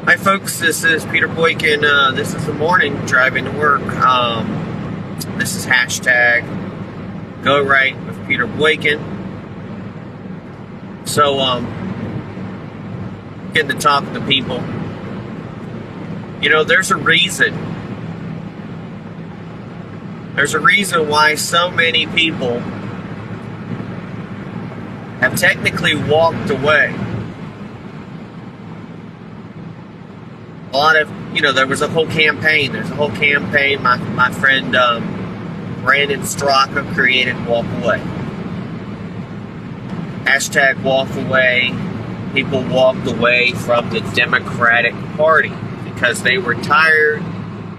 Hi folks, this is Peter Boykin. This is the morning driving to work. This is hashtag Go Right with Peter Boykin. So, getting to talk to people. You know, there's a reason. There's a reason why so many people have technically walked away. A lot of, there was a whole campaign. There's a whole campaign. My friend Brandon Straka created Walk Away. Hashtag Walk Away. People walked away from the Democratic Party because they were tired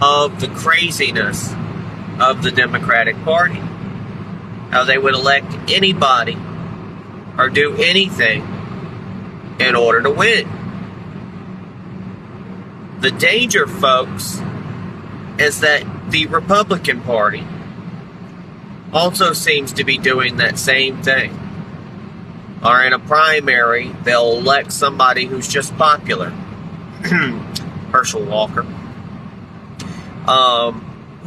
of the craziness of the Democratic Party. How they would elect anybody or do anything in order to win. The danger, folks, is that the Republican Party also seems to be doing that same thing. Or in a primary, they'll elect somebody who's just popular. Herschel Walker.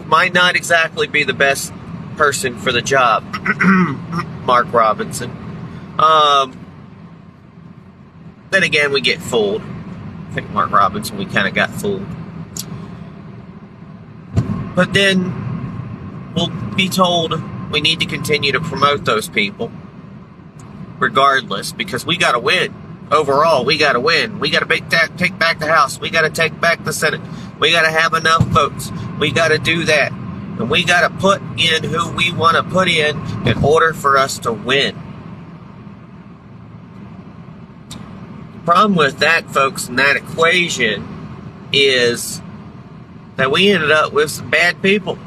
Might not exactly be the best person for the job. Mark Robinson. Then again, we get fooled. I think Mark Robinson, we kind of got fooled. But then we'll be told we need to continue to promote those people regardless, because we got to win. Overall, we got to win. We got to take back the House. We got to take back the Senate. We got to have enough votes. We got to do that. And we got to put in who we want to put in order for us to win. Problem with that, folks, and that equation is that we ended up with some bad people.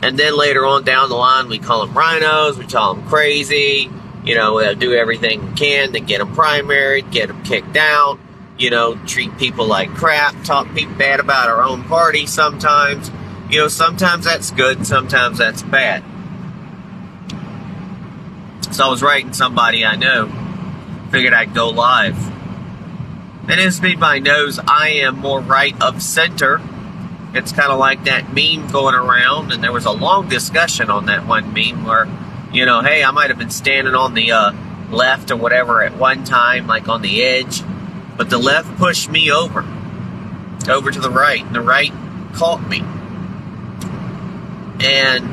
And then later on down the line, we call them rhinos, we call them crazy, we'll do everything we can to get them primaried, get them kicked out, treat people like crap, talk people bad about our own party sometimes. Sometimes that's good, sometimes that's bad. So I was writing somebody I know, figured I'd go live. And as anybody knows, I am more right of center. It's kind of like that meme going around, and there was a long discussion on that one meme where, hey, I might have been standing on the left or whatever at one time, like on the edge, but the left pushed me over to the right, and the right caught me. And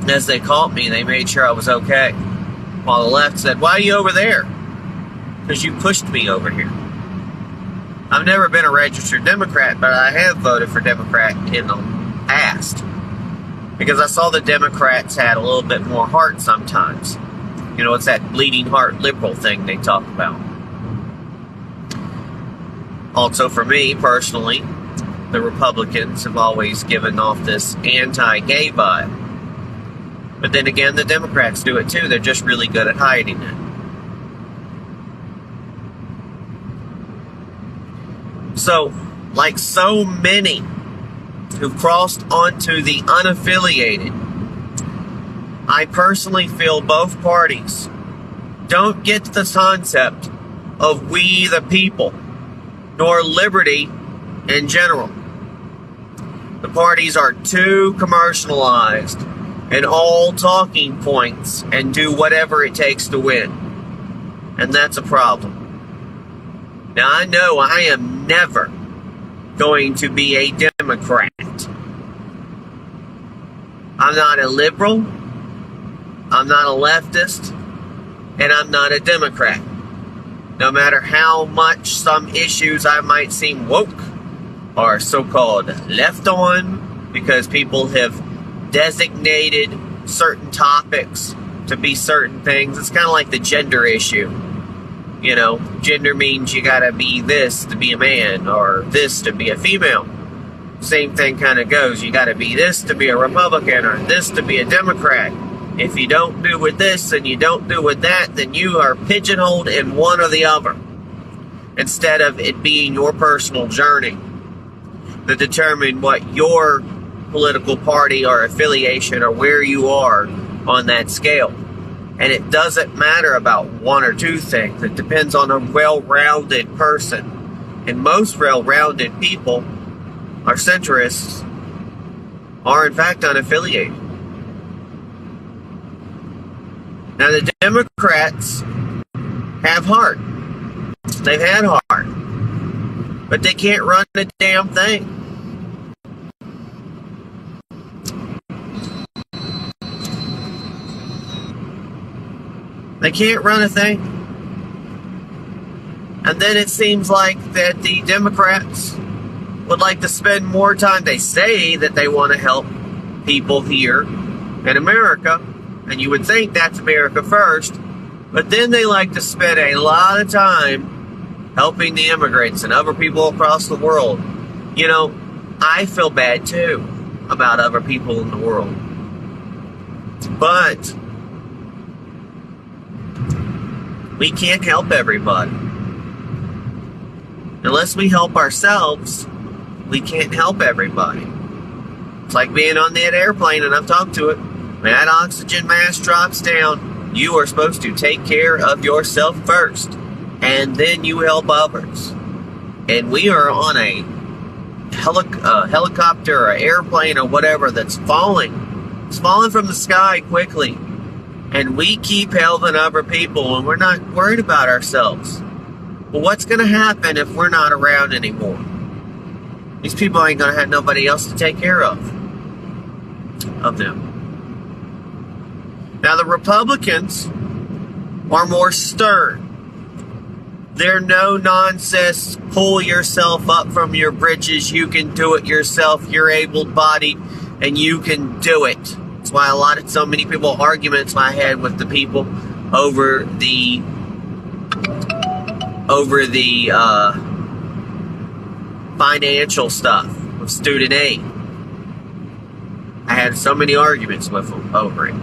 as they caught me, they made sure I was okay. While the left said, "Why are you over there?" "Because you pushed me over here." I've never been a registered Democrat, but I have voted for Democrat in the past. Because I saw the Democrats had a little bit more heart sometimes. It's that bleeding heart liberal thing they talk about. Also for me, personally, the Republicans have always given off this anti-gay vibe. But then again, the Democrats do it too. They're just really good at hiding it. So, like so many who crossed onto the unaffiliated, I personally feel both parties don't get the concept of we the people, nor liberty in general. The parties are too commercialized and all talking points and do whatever it takes to win. And that's a problem. Now, I know I am never going to be a Democrat. I'm not a liberal, I'm not a leftist, and I'm not a Democrat. No matter how much some issues I might seem woke or so-called left on, because people have designated certain topics to be certain things. It's kind of like the gender issue. Gender means you gotta be this to be a man, or this to be a female. Same thing kind of goes. You gotta be this to be a Republican, or this to be a Democrat. If you don't do with this and you don't do with that, then you are pigeonholed in one or the other. Instead of it being your personal journey that determine what your political party or affiliation or where you are on that scale. And it doesn't matter about one or two things. It depends on a well-rounded person And most well-rounded people are centrists, are in fact unaffiliated. Now the Democrats have heart. They've had heart. But they can't run a damn thing. They can't run a thing. And then it seems like that the Democrats would like to spend more time. They say that they want to help people here in America. And you would think that's America first. But then they like to spend a lot of time helping the immigrants and other people across the world. You know, I feel bad too about other people in the world. But we can't help everybody. Unless we help ourselves, we can't help everybody. It's like being on that airplane, and I've talked to it. When that oxygen mask drops down, you are supposed to take care of yourself first, and then you help others. And we are on a helicopter or airplane or whatever that's falling. It's falling from the sky quickly. And we keep helping other people, and we're not worried about ourselves. Well, what's going to happen if we're not around anymore? These people ain't going to have nobody else to take care of them. Now, the Republicans are more stern. They're no-nonsense, pull yourself up from your britches, you can do it yourself, you're able-bodied, and you can do it. That's why so many people arguments I had with the people over the financial stuff with student aid. I had so many arguments with them over it.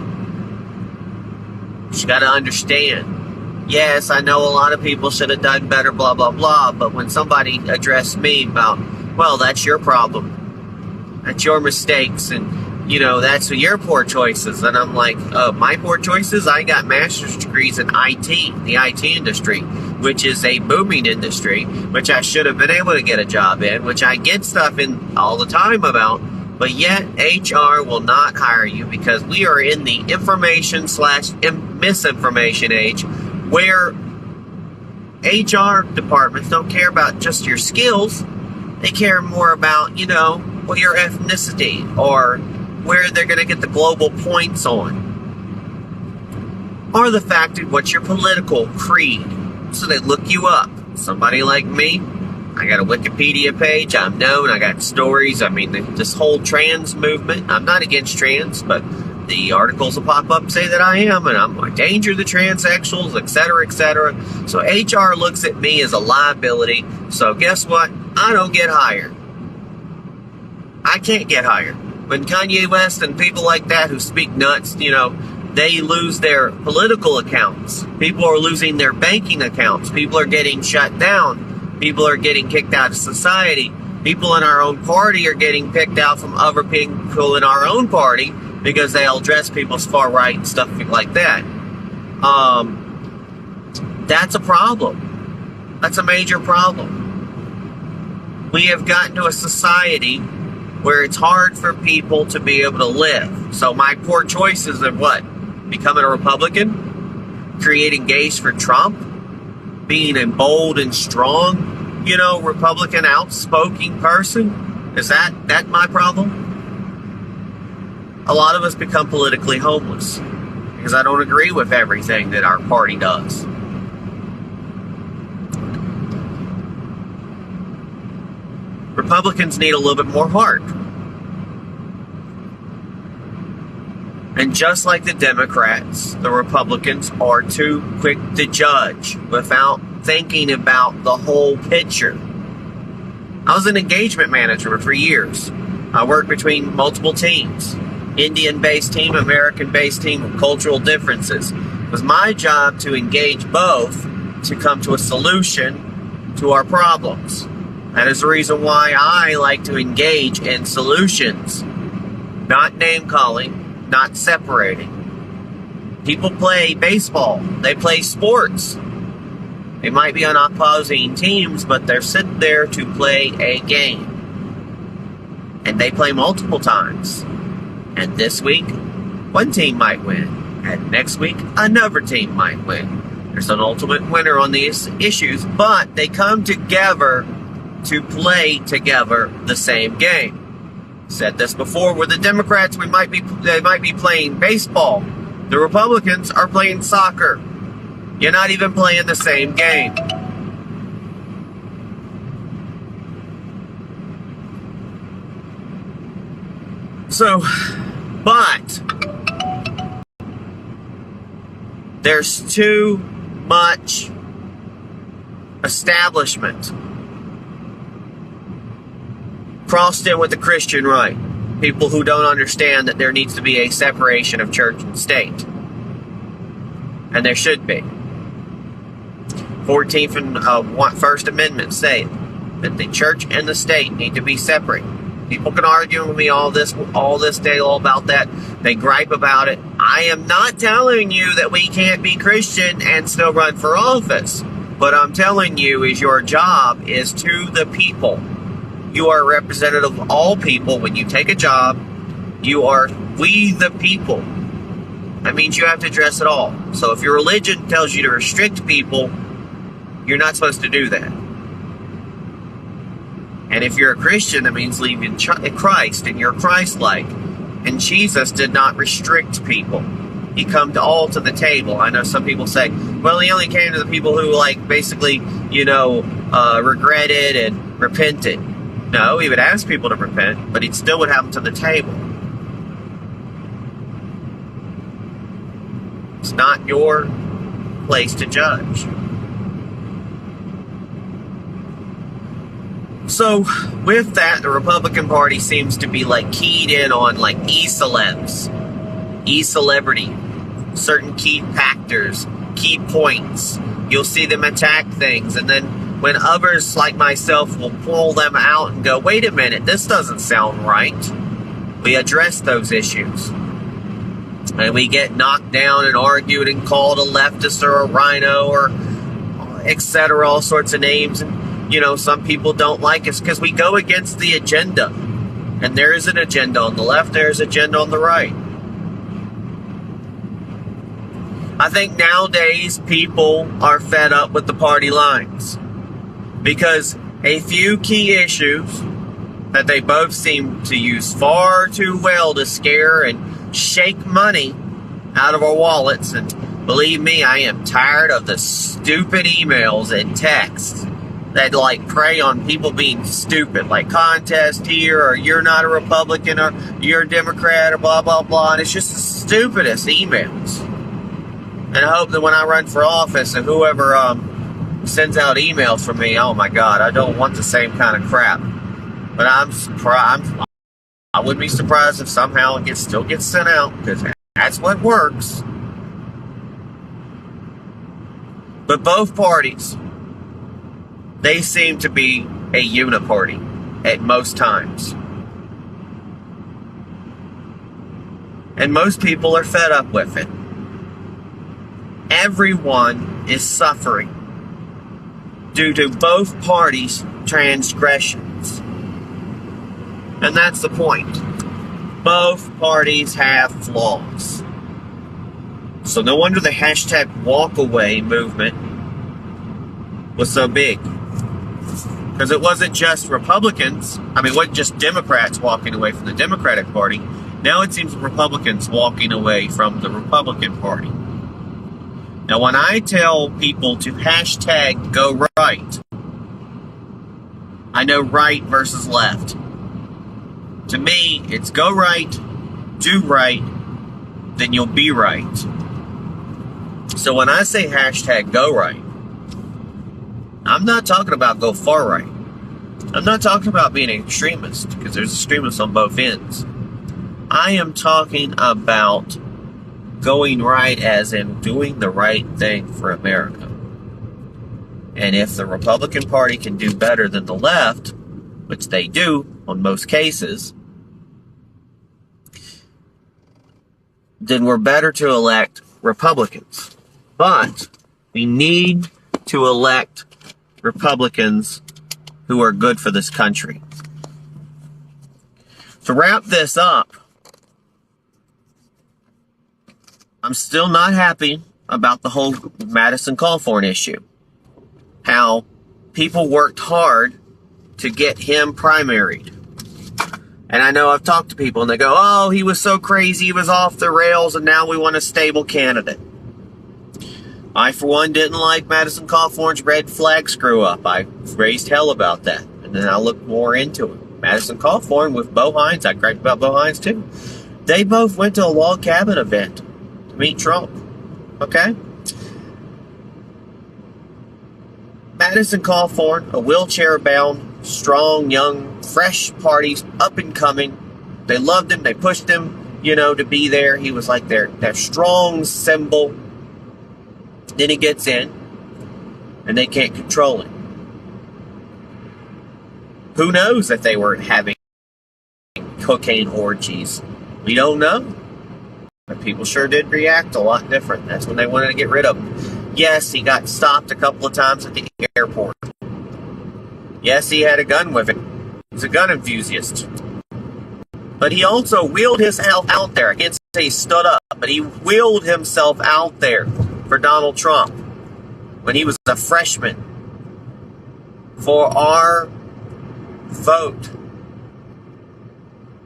You got to understand. Yes, I know a lot of people should have done better, blah, blah, blah. But when somebody addressed me about, well, that's your problem. That's your mistakes. And, you know, that's your poor choices. And I'm like, my poor choices? I got master's degrees in IT, the IT industry, which is a booming industry, which I should have been able to get a job in, which I get stuff in all the time about. But yet, HR will not hire you because we are in the information/misinformation age where HR departments don't care about just your skills. They care more about, you know, well, your ethnicity or where they're going to get the global points on. Or the fact of what's your political creed. So they look you up. Somebody like me, I got a Wikipedia page, I'm known, I got stories, I mean, this whole trans movement, I'm not against trans, but the articles will pop up say that I am, and I'm like, danger to transsexuals, etc., etc. So HR looks at me as a liability, so guess what? I don't get hired. I can't get hired. When Kanye West and people like that who speak nuts, you know, they lose their political accounts. People are losing their banking accounts. People are getting shut down. People are getting kicked out of society. People in our own party are getting picked out from other people in our own party because they'll dress people's far right and stuff like that. That's a problem. That's a major problem. We have gotten to a society where it's hard for people to be able to live. So my poor choices are what? Becoming a Republican? Creating gays for Trump? Being a bold and strong, you know, Republican outspoken person? Is that my problem? A lot of us become politically homeless because I don't agree with everything that our party does. Republicans need a little bit more heart. And just like the Democrats, the Republicans are too quick to judge without thinking about the whole picture. I was an engagement manager for years. I worked between multiple teams. Indian-based team, American-based team with cultural differences. It was my job to engage both to come to a solution to our problems. That is the reason why I like to engage in solutions. Not name-calling. Not separating. People play baseball. They play sports. They might be on opposing teams, but they're sitting there to play a game. And they play multiple times. And this week, one team might win. And next week, another team might win. There's an ultimate winner on these issues, but they come together to play together the same game. Said this before, with the Democrats, they might be playing baseball. The Republicans are playing soccer. You're not even playing the same game. So, but there's too much establishment crossed in with the Christian right. People who don't understand that there needs to be a separation of church and state. And there should be. 14th and First Amendment say that the church and the state need to be separate. People can argue with me all this day all about that. They gripe about it. I am not telling you that we can't be Christian and still run for office. What I'm telling you is your job is to the people. You are a representative of all people. When you take a job, you are we the people. That means you have to address it all. So if your religion tells you to restrict people, you're not supposed to do that. And if you're a Christian, that means leaving Christ and you're Christ-like. And Jesus did not restrict people. He come all to the table. I know some people say, well, he only came to the people who basically, regretted and repented. No, he would ask people to repent, but he still would have them to the table. It's not your place to judge. So, with that, the Republican Party seems to be keyed in on e-celebs, e-celebrity, certain key factors, key points. You'll see them attack things, and then when others like myself will pull them out and go, wait a minute, this doesn't sound right, we address those issues. And we get knocked down and argued and called a leftist or a rhino or etc., all sorts of names. And, some people don't like us because we go against the agenda. And there is an agenda on the left, there is an agenda on the right. I think nowadays people are fed up with the party lines. Because a few key issues that they both seem to use far too well to scare and shake money out of our wallets. And believe me, I am tired of the stupid emails and texts that prey on people being stupid. Like contest here, or you're not a Republican, or you're a Democrat, or blah, blah, blah. And it's just the stupidest emails. And I hope that when I run for office and whoever sends out emails from me, oh my God, I don't want the same kind of crap. But I'm surprised. I wouldn't be surprised if somehow it still gets sent out, because that's what works. But both parties, they seem to be a uniparty at most times. And most people are fed up with it. Everyone is suffering due to both parties' transgressions. And that's the point. Both parties have flaws. So no wonder the hashtag walkaway movement was so big. Because it wasn't just Republicans. It wasn't just Democrats walking away from the Democratic Party. Now it seems Republicans walking away from the Republican Party. Now, when I tell people to hashtag go right, I know right versus left. To me, it's go right, do right, then you'll be right. So when I say hashtag go right, I'm not talking about go far right. I'm not talking about being an extremist, because there's extremists on both ends. I am talking about going right as in doing the right thing for America. And if the Republican Party can do better than the left, which they do on most cases, then we're better to elect Republicans. But we need to elect Republicans who are good for this country. To wrap this up, I'm still not happy about the whole Madison Cawthorn issue. How people worked hard to get him primaried. And I know I've talked to people and they go, oh, he was so crazy, he was off the rails, and now we want a stable candidate. I, for one, didn't like Madison Cawthorn's red flag screw up. I raised hell about that. And then I looked more into it. Madison Cawthorn with Bo Hines, I griped about Bo Hines too. They both went to a log cabin event to meet Trump. Okay? Madison Cawthorn, a wheelchair-bound, strong, young, fresh party, up and coming. They loved him. They pushed him, to be there. He was like their strong symbol. Then he gets in, and they can't control him. Who knows if they were having cocaine orgies? We don't know. But people sure did react a lot different. That's when they wanted to get rid of him. Yes, he got stopped a couple of times at the airport. Yes, he had a gun with him. He's a gun enthusiast. But he also wheeled himself out there. I can't say he stood up, but he wheeled himself out there for Donald Trump when he was a freshman for our vote.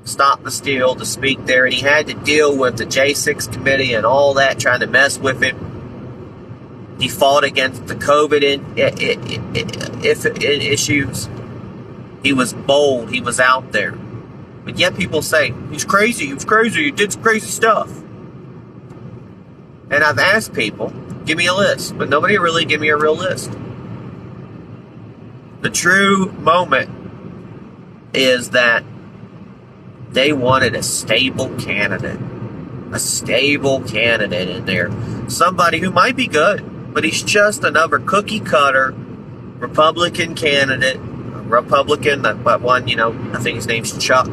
Stop the Steal to speak there, and he had to deal with the J6 committee and all that trying to mess with him. He fought against the COVID issues. He was bold. He was out there. But yet people say, he's crazy, he did some crazy stuff. And I've asked people, give me a list, but nobody really give me a real list. The true moment is that they wanted a stable candidate. A stable candidate in there. Somebody who might be good, but he's just another cookie cutter Republican candidate. Republican, that one, I think his name's Chuck.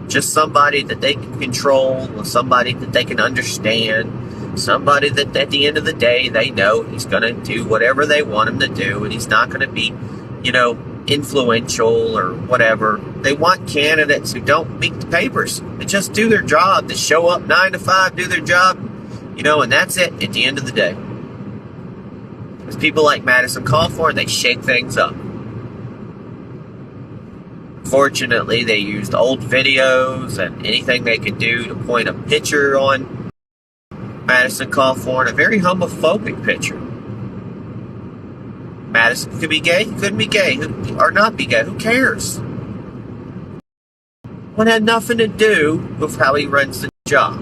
Just somebody that they can control, somebody that they can understand, somebody that at the end of the day they know he's going to do whatever they want him to do, and he's not going to be, influential or whatever. They want candidates who don't beat the papers. They just do their job. They show up 9 to 5, do their job, and that's it at the end of the day. There's people like Madison Cawthorn, they shake things up. Fortunately, they used old videos and anything they could do to point a picture on Madison Cawthorn, a very homophobic picture. Madison could be gay, he couldn't be gay, or not be gay, who cares? It had nothing to do with how he runs the job.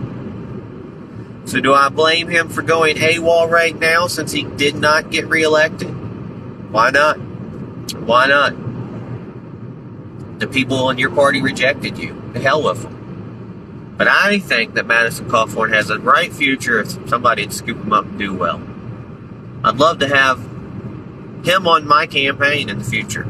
So do I blame him for going AWOL right now since he did not get reelected? Why not? Why not? The people in your party rejected you. The hell with them. But I think that Madison Cawthorn has a bright future if somebody would scoop him up and do well. I'd love to have him on my campaign in the future.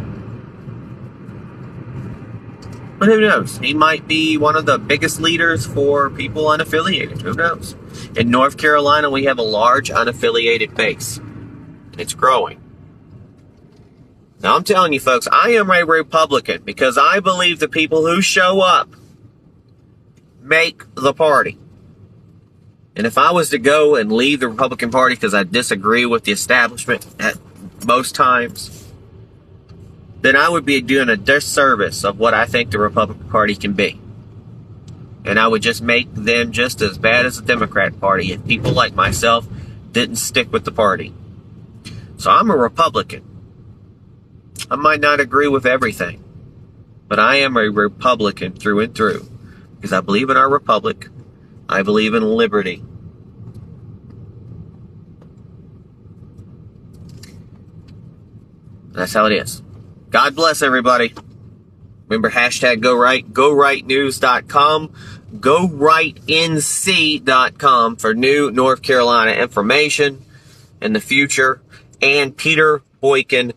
But who knows? He might be one of the biggest leaders for people unaffiliated. Who knows? In North Carolina, we have a large unaffiliated base. It's growing. Now, I'm telling you, folks, I am a Republican because I believe the people who show up make the party. And if I was to go and leave the Republican Party because I disagree with the establishment at most times, then I would be doing a disservice of what I think the Republican Party can be. And I would just make them just as bad as the Democrat Party if people like myself didn't stick with the party. So I'm a Republican. I might not agree with everything, but I am a Republican through and through because I believe in our republic. I believe in liberty. That's how it is. God bless everybody. Remember, hashtag GoRightNews.com, GoRightNC.com for new North Carolina information in the future, and PeterBoykin.com.